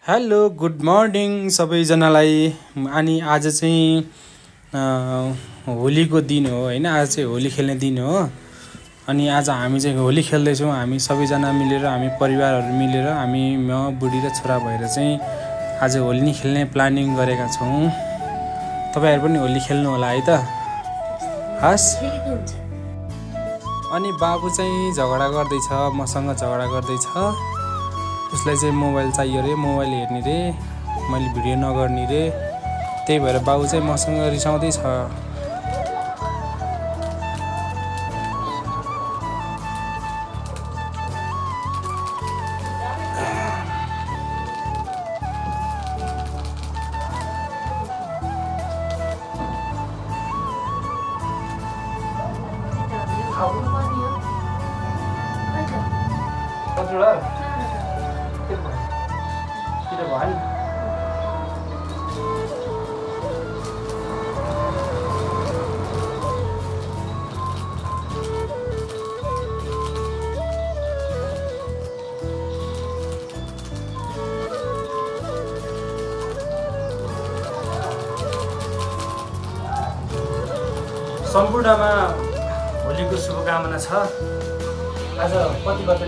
Hello good morning सबैजनालाई। अनि आज चाहिँ होलीको दिन हो हैन। आज चाहिँ होली खेल्ने दिन हो। अनि आज हामी चाहिँ होली खेल्दैछौँ। हामी सबैजना मिलेर, हामी परिवारहरू मिलेर, हामी म बुढी र छोरा भएर चाहिँ आज होली नै खेल्ने प्लानिङ गरेका छौँ। तपाईहरु पनि होली खेल्नु होला है त। हस्। अनि बाबु चाहिँ झगडा गर्दैछ, मसँग झगडा गर्दैछ। उसलाई चाहिँ मोबाइल चाहियो रे, मोबाइल हेर्ने रे, मैले भिडियो नगर्ने रे। त्यही भएर बाबु चाहिँ मसँग रिसाउँदै छ। सम्पूर्णमा होलीको शुभकामना छ। आज कति गते?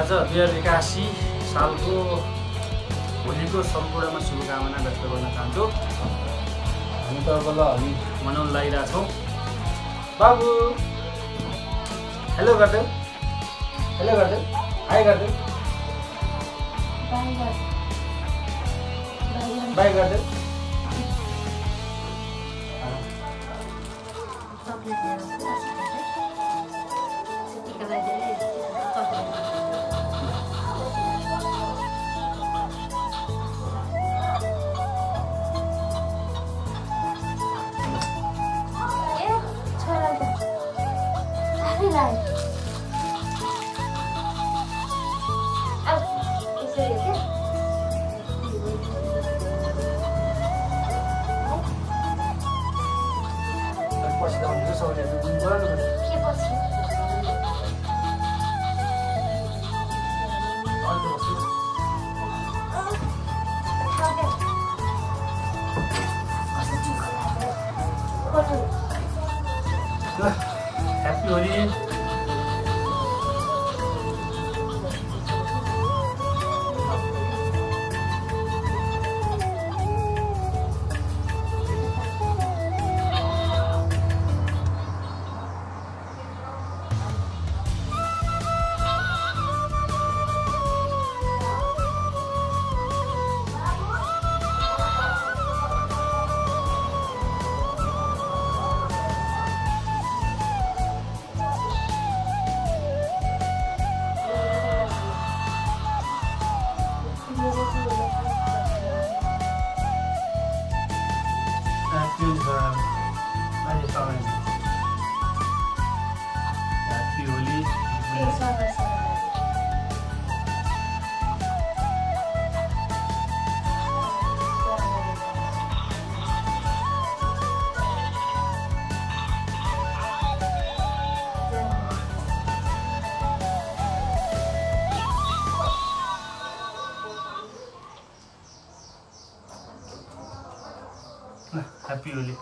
आज 2081 सालको होलीको सम्पूर्णमा शुभकामना व्यक्त गर्न चाहन्छु। हामी त बल्ल हामी मनाउन लागिरहेछौँ। बाबु हेलो गर्दै, हेलो गर्दै, हाई गर्दै, बाई गर्दै। Happy Holi. Happy Holi.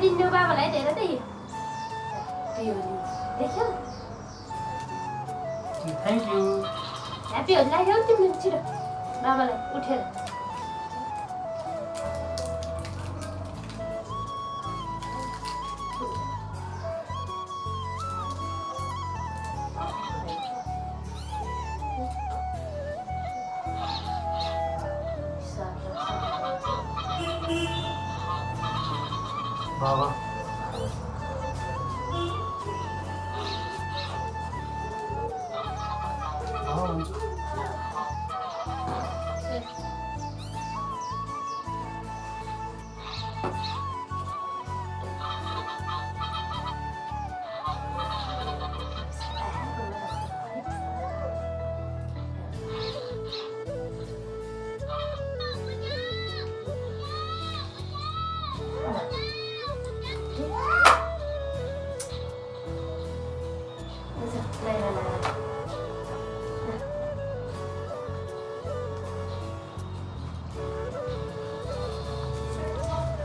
दिनु बाबालाई धेरै त Happy Holi. देख्यौ? Thank you. Happy Holi लाग्यो तिमीले छिटो बाबालाई उठेर। Baba.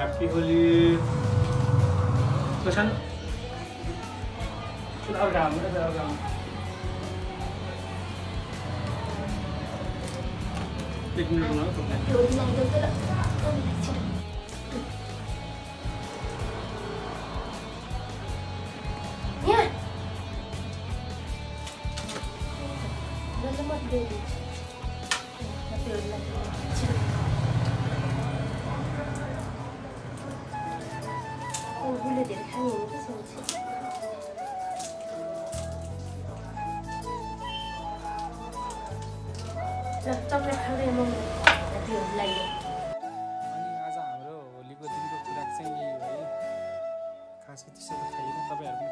ह्याप्पी होली कसान अब राम एक मिनट बनाओ तो boleh deh kan ini sih. Nah, coklat खाँदै म ह्याप्पी होली अनि आज हाम्रो होलीको दिनको कुरा चाहिँ यही हो है खासै त्यसो त खाइएन तपाईहरु